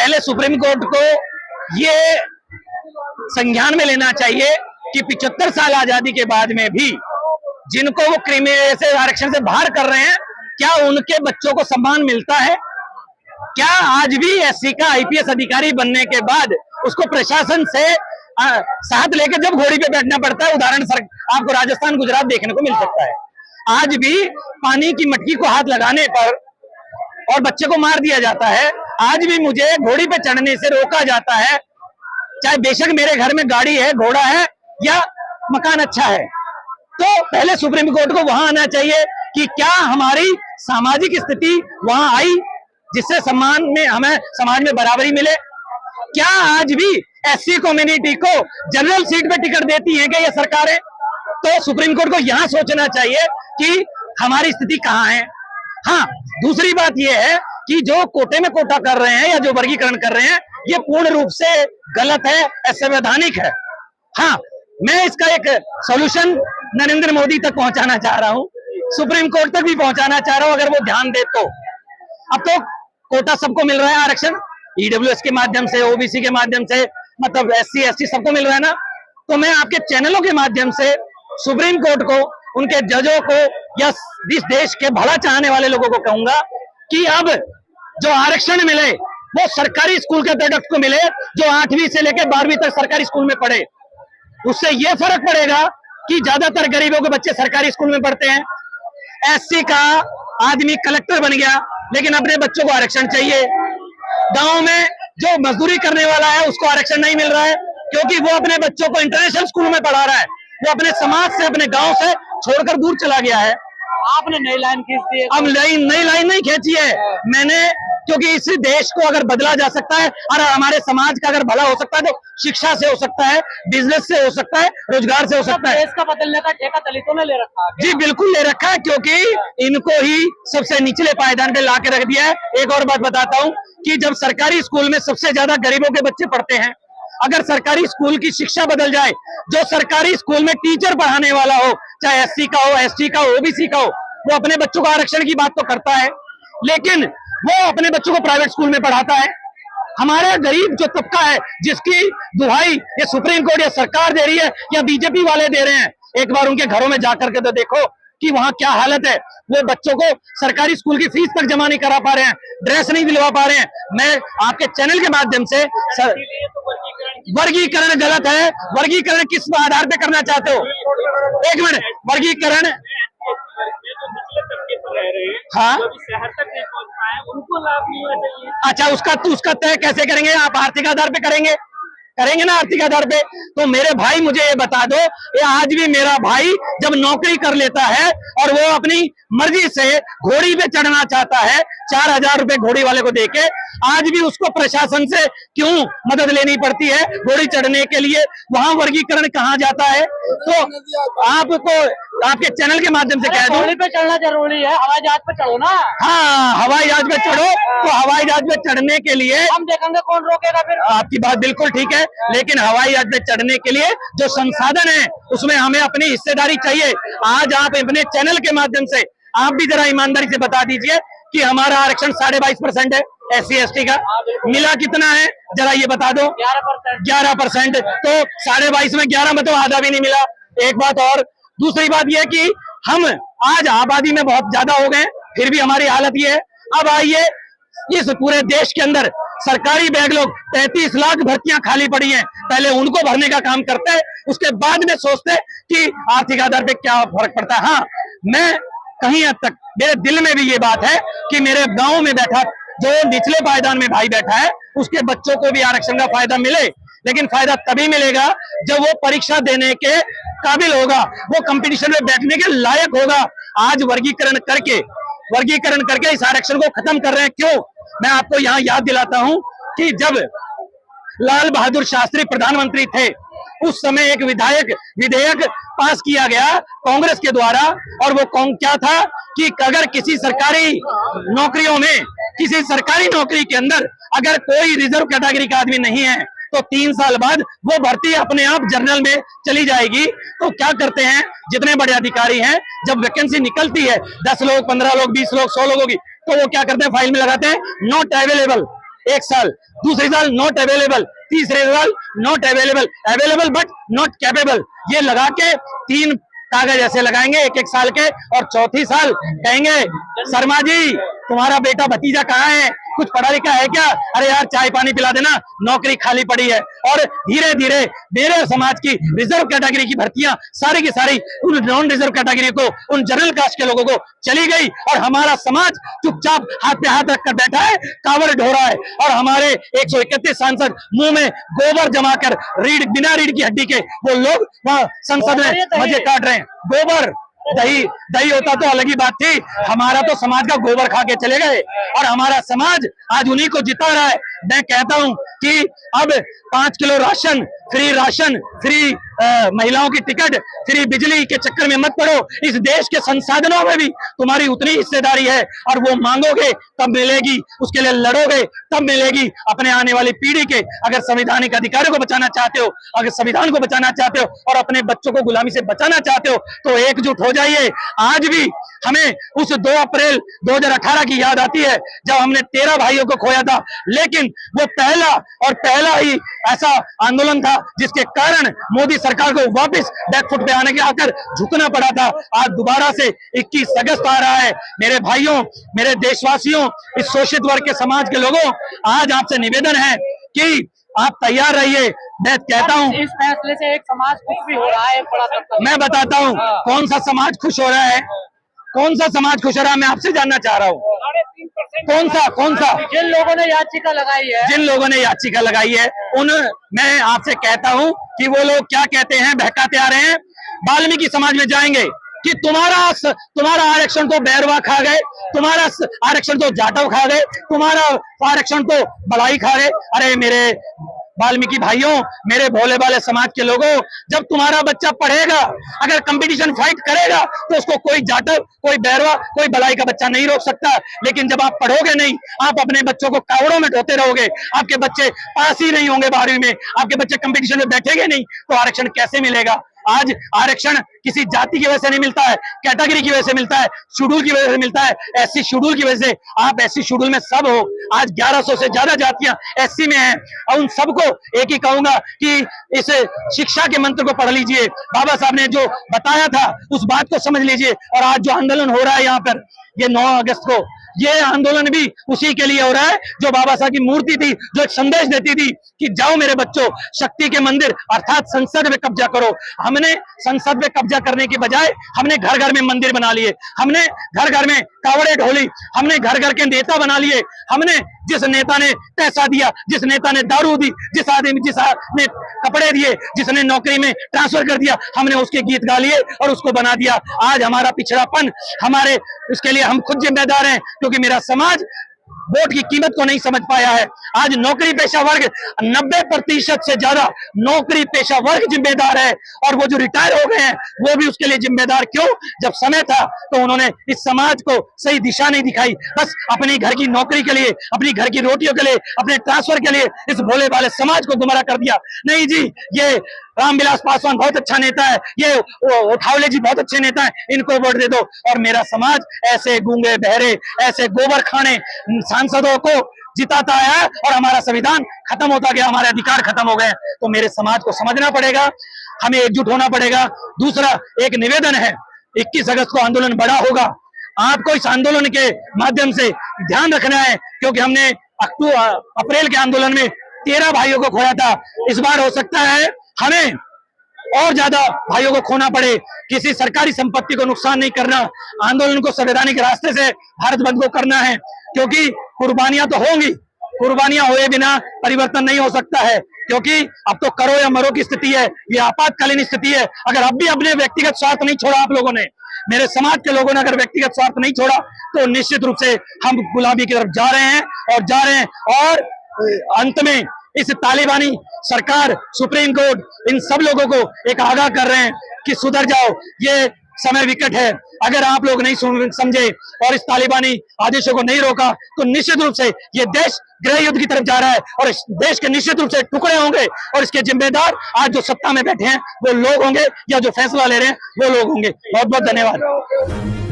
पहले supreme court को ये संज्ञान में लेना चाहिए कि 75 साल आजादी के बाद में भी जिनको वो क्रीमी से आरक्षण से बाहर कर रहे हैं, क्या उनके बच्चों को सम्मान मिलता है? क्या आज भी एससी का आईपीएस अधिकारी बनने के बाद उसको प्रशासन से साथ लेकर जब घोड़ी पे बैठना पड़ता है? उदाहरण आपको राजस्थान, गुजरात देखने को मिल सकता है। आज भी पानी की मटकी को हाथ लगाने पर और बच्चे को मार दिया जाता है। आज भी मुझे घोड़ी पे चढ़ने से रोका जाता है, चाहे बेशक मेरे घर में गाड़ी है, घोड़ा है या मकान अच्छा है। तो पहले सुप्रीम कोर्ट को वहां आना चाहिए कि क्या हमारी सामाजिक स्थिति वहां आई जिससे सम्मान में हमें समाज में बराबरी मिले? क्या आज भी एससी कम्युनिटी को जनरल सीट पे टिकट देती है क्या ये सरकारें? तो सुप्रीम कोर्ट को यहां सोचना चाहिए कि हमारी स्थिति कहां है। हाँ, दूसरी बात यह है कि जो कोटे में कोटा कर रहे हैं या जो वर्गीकरण कर रहे हैं, ये पूर्ण रूप से गलत है, असंवैधानिक है। हाँ, मैं इसका एक सॉल्यूशन नरेंद्र मोदी तक पहुंचाना चाह रहा हूं, सुप्रीम कोर्ट तक भी पहुंचाना चाह रहा हूं, अगर वो ध्यान दे तो। अब तो कोटा सबको मिल रहा है, आरक्षण ईडब्ल्यूएस के माध्यम से, ओबीसी के माध्यम से, मतलब एससी एसटी सबको मिल रहा है ना। तो मैं आपके चैनलों के माध्यम से सुप्रीम कोर्ट को, उनके जजों को या इस देश के भला चाहने वाले लोगों को कहूंगा कि अब जो आरक्षण मिले वो सरकारी स्कूल के प्रोडक्ट को मिले, जो 8वीं से लेकर 12वीं तक सरकारी स्कूल में पढ़े। उससे यह फर्क पड़ेगा कि ज्यादातर गरीबों के बच्चे सरकारी स्कूल में पढ़ते हैं। एससी का आदमी कलेक्टर बन गया लेकिन अपने बच्चों को आरक्षण चाहिए। गांव में जो मजदूरी करने वाला है उसको आरक्षण नहीं मिल रहा है क्योंकि वो अपने बच्चों को इंटरनेशनल स्कूल में पढ़ा रहा है। वो अपने समाज से, अपने गांव से छोड़कर दूर चला गया है। आपने नई लाइन खींच दी है। अब नई लाइन नहीं खींची है मैंने, क्योंकि इस देश को अगर बदला जा सकता है और हमारे समाज का अगर भला हो सकता है तो शिक्षा से हो सकता है, बिजनेस से हो सकता है, रोजगार से हो सकता है। देश का बदलने का ठेका दलितों ने ले रखा है। जी बिल्कुल ले रखा है, क्योंकि इनको ही सबसे निचले पायदान पे ला के रख दिया है। एक और बात बताता हूँ कि जब सरकारी स्कूल में सबसे ज्यादा गरीबों के बच्चे पढ़ते हैं, अगर सरकारी स्कूल की शिक्षा बदल जाए, जो सरकारी स्कूल में टीचर पढ़ाने वाला हो, चाहे एससी का हो, एसटी का हो, ओबीसी का हो, वो अपने बच्चों को आरक्षण की बात तो करता है लेकिन वो अपने बच्चों को प्राइवेट स्कूल में पढ़ाता है। हमारे गरीब जो तबका है जिसकी दुहाई ये सुप्रीम कोर्ट या सरकार दे रही है या बीजेपी वाले दे रहे हैं, एक बार उनके घरों में जाकर के तो देखो कि वहां क्या हालत है। वो बच्चों को सरकारी स्कूल की फीस तक जमा नहीं करा पा रहे हैं, ड्रेस नहीं दिलवा पा रहे हैं। मैं आपके चैनल के माध्यम से वर्गीकरण गलत है। वर्गीकरण किस आधार पे करना चाहते हो? एक मिनट, वर्गीकरण हाँ शहर तक नहीं पहुंच पाए, उनको लाभ मिलना चाहिए। अच्छा, उसका तय कैसे करेंगे आप? आर्थिक आधार पे करेंगे ना, आर्थिक आधार पे। तो मेरे भाई मुझे ये बता दो, ये आज भी मेरा भाई जब नौकरी कर लेता है और वो अपनी मर्जी से घोड़ी पे चढ़ना चाहता है, 4000 रुपए घोड़ी वाले को देके, आज भी उसको प्रशासन से क्यों मदद लेनी पड़ती है घोड़ी चढ़ने के लिए? वहां वर्गीकरण कहाँ जाता है? तो आपको आपके चैनल के माध्यम से कह दूं, घोड़ी पे चढ़ना जरूरी है, हवाई जहाज पे चढ़ो ना। हाँ, हवाई जहाज पे चढ़ो। तो हवाई जहाज पे चढ़ने के लिए हम देखेंगे कौन रोकेगा फिर। आपकी बात बिल्कुल ठीक है, लेकिन हवाई जहाज पे चढ़ने के लिए जो संसाधन है उसमें हमें अपनी हिस्सेदारी चाहिए। आज आप अपने चैनल के माध्यम से आप भी जरा ईमानदारी से बता दीजिए कि हमारा आरक्षण 22.5% है, एससी एसटी का मिला कितना है जरा ये बता दो। 11%। तो 22.5 में 11 में तो आधा भी नहीं मिला। एक बात और, दूसरी बात यह कि हम आज आबादी में बहुत ज्यादा हो गए, फिर भी हमारी हालत ये है। अब आइए, इस पूरे देश के अंदर सरकारी बैकलॉग 33 लाख भर्तियां खाली पड़ी हैं, पहले उनको भरने का काम करते हैं, उसके बाद में सोचते हैं कि आर्थिक आधार पे क्या फर्क पड़ता है। हाँ, मैं कहीं हद तक मेरे दिल में भी ये बात है कि मेरे गांव में बैठा जो निचले पायदान में भाई बैठा है उसके बच्चों को भी आरक्षण का फायदा मिले, लेकिन फायदा तभी मिलेगा जब वो परीक्षा देने के काबिल होगा, वो कंपटीशन में बैठने के लायक होगा। आज वर्गीकरण करके इस आरक्षण को खत्म कर रहे हैं। क्यों? मैं आपको यहाँ याद दिलाता हूँ कि जब लाल बहादुर शास्त्री प्रधानमंत्री थे उस समय एक विधेयक पास किया गया कांग्रेस के द्वारा, और वो क्या था कि अगर किसी सरकारी नौकरियों में, किसी सरकारी नौकरी के अंदर अगर कोई रिजर्व कैटेगरी का आदमी नहीं है तो 3 साल बाद वो भर्ती अपने आप जनरल में चली जाएगी। तो क्या करते हैं जितने बड़े अधिकारी हैं, जब वैकेंसी निकलती है 10 लोग, 15 लोग, 20 लोग, 100 लोगों की, तो वो क्या करते हैं फाइल में लगाते हैं नॉट अवेलेबल। एक साल, दूसरे साल नॉट अवेलेबल, तीसरे साल not available, available but not capable, ये लगा के 3 कागज ऐसे लगाएंगे एक एक साल के, और चौथी साल कहेंगे शर्मा जी तुम्हारा बेटा भतीजा कहाँ है, कुछ पढ़ा लिखा है क्या, अरे यार चाय पानी पिला देना, नौकरी खाली पड़ी है। और धीरे धीरे मेरे समाज की रिजर्व कैटेगरी की भर्तियां सारी की सारी उन नॉन रिजर्व कैटेगरी को, उन जनरल कास्ट के लोगों को चली गई, और हमारा समाज चुपचाप हाथ पे हाथ रखकर बैठा है, कांवड़ ढोरा है, और हमारे 131 सांसद मुंह में गोबर जमाकर रीढ़, बिना रीढ़ की हड्डी के वो लोग वहां संसद में मजे काट रहे हैं। गोबर दही दही होता तो अलग ही बात थी, हमारा तो समाज का गोबर खा के चले गए, और हमारा समाज आज उन्हीं को जिता रहा है। मैं कहता हूं कि अब 5 किलो राशन, फ्री महिलाओं की टिकट, फ्री बिजली के चक्कर में मत पड़ो, इस देश के संसाधनों में भी तुम्हारी उतनी हिस्सेदारी है, और वो मांगोगे तब मिलेगी, उसके लिए लड़ोगे तब मिलेगी। अपने आने वाली पीढ़ी के अगर संवैधानिक अधिकारों को बचाना चाहते हो, अगर संविधान को बचाना चाहते हो, और अपने बच्चों को गुलामी से बचाना चाहते हो, तो एकजुट हो जाइए। आज भी हमें उस 2 अप्रैल 2018 की याद आती है जब हमने 13 भाइयों को खोया था, लेकिन वो पहला ही ऐसा आंदोलन था जिसके कारण मोदी सरकार को वापस बैकफुट पे आने के आकर झुकना पड़ा था। आज दोबारा से 21 अगस्त आ रहा है। मेरे भाइयों, मेरे देशवासियों, इस शोषित वर्ग के समाज के लोगों, आज आपसे निवेदन है कि आप तैयार रहिए। मैं कहता हूं इस फैसले से एक समाज खुश भी हो रहा है, बड़ा तबका। मैं बताता हूं कौन सा समाज खुश हो रहा है, कौन सा समाज खुश हो रहा है, मैं आपसे जानना चाह रहा हूं। कौन सा जिन लोगों ने याचिका लगाई है, मैं आपसे कहता हूं कि वो लोग क्या कहते हैं, बहकाते आ रहे हैं। वाल्मीकि समाज में जाएंगे कि तुम्हारा आरक्षण तो बैरवा खा गए, तुम्हारा आरक्षण तो जाटव खा गए, तुम्हारा आरक्षण तो बड़ाई खा गए। अरे मेरे वाल्मीकि भाइयों, मेरे भोले भाले समाज के लोगों, जब तुम्हारा बच्चा पढ़ेगा, अगर कंपटीशन फाइट करेगा, तो उसको कोई जाटव, कोई बैरवा, कोई बलाई का बच्चा नहीं रोक सकता। लेकिन जब आप पढ़ोगे नहीं, आप अपने बच्चों को कावड़ों में ढोते रहोगे, आपके बच्चे पास ही नहीं होंगे 12वीं में, आपके बच्चे कंपटीशन में बैठेंगे नहीं, तो आरक्षण कैसे मिलेगा। आज आरक्षण किसी जाति की वजह से नहीं मिलता है, कैटेगरी की वजह से मिलता है, शेड्यूल की वजह से मिलता है, एससी शेड्यूल की वजह से। आप एससी शेड्यूल में सब हो, आज 1100 से ज्यादा जातियां एससी में हैं, और उन सबको एक ही कहूंगा कि इस शिक्षा के मंत्र को पढ़ लीजिए। बाबा साहब ने जो बताया था उस बात को समझ लीजिए। और आज जो आंदोलन हो रहा है यहाँ पर, ये 9 अगस्त को, ये आंदोलन भी उसी के लिए हो रहा है जो बाबा साहब की मूर्ति थी, जो एक संदेश देती थी कि जाओ मेरे बच्चों, शक्ति के मंदिर अर्थात संसद में कब्जा करो। हमने संसद में कब्जा करने की बजाय हमने घर घर में मंदिर बना लिए, हमने घर घर में कावड़े ढोली, हमने घर घर के नेता बना लिए। हमने जिस नेता ने पैसा दिया, जिस नेता ने दारू दी, जिस ने कपड़े दिए, जिसने नौकरी में ट्रांसफर कर दिया, हमने उसके गीत गा लिए और उसको बना दिया। आज हमारा पिछड़ापन, हमारे उसके लिए हम खुद जिम्मेदार हैं, क्योंकि मेरा समाज वोट की कीमत को नहीं समझ पाया है। आज नौकरी पेशा वर्ग 90% से ज्यादा नौकरी पेशा वर्ग जिम्मेदार है, और वो जो रिटायर हो गए हैं वो भी उसके लिए जिम्मेदार। क्यों? जब समय था तो उन्होंने इस समाज को सही दिशा नहीं दिखाई, बस अपनी घर की नौकरी के लिए, अपनी घर की रोटियों के लिए, अपने ट्रांसफर के लिए इस भोले वाले समाज को गुमराह कर दिया। नहीं जी, ये रामविलास पासवान बहुत अच्छा नेता है, ये उठावले जी बहुत अच्छे नेता हैं, इनको वोट दे दो। और मेरा समाज ऐसे गूंगे बहरे, ऐसे गोबर खाने सांसदों को जिताता है, और हमारा संविधान खत्म होता गया, हमारे अधिकार खत्म हो गए। तो मेरे समाज को समझना पड़ेगा, हमें एकजुट होना पड़ेगा। दूसरा एक निवेदन है, 21 अगस्त को आंदोलन बड़ा होगा, आपको इस आंदोलन के माध्यम से ध्यान रखना है, क्योंकि हमने अप्रैल के आंदोलन में 13 भाइयों को खोया था। इस बार हो सकता है हमें और ज्यादा भाइयों को खोना पड़े। किसी सरकारी संपत्ति को नुकसान नहीं करना, आंदोलन को संवैधानिक रास्ते से भारत बंद को करना है, क्योंकि कुर्बानियां तो होंगी, कुर्बानियां हुए बिना परिवर्तन नहीं हो सकता है, क्योंकि अब तो करो या मरो की स्थिति है, ये आपातकालीन स्थिति है। अगर अब भी अपने व्यक्तिगत स्वार्थ नहीं छोड़ा आप लोगों ने, मेरे समाज के लोगों ने अगर व्यक्तिगत स्वार्थ नहीं छोड़ा, तो निश्चित रूप से हम गुलामी की तरफ जा रहे हैं। और अंत में इस तालिबानी सरकार, सुप्रीम कोर्ट, इन सब लोगों को एक आगाह कर रहे हैं कि सुधर जाओ, ये समय विकट है। अगर आप लोग नहीं समझे और इस तालिबानी आदेशों को नहीं रोका, तो निश्चित रूप से ये देश गृह युद्ध की तरफ जा रहा है, और इस देश के निश्चित रूप से टुकड़े होंगे, और इसके जिम्मेदार आज जो सत्ता में बैठे हैं वो लोग होंगे, या जो फैसला ले रहे हैं वो लोग होंगे। बहुत बहुत धन्यवाद।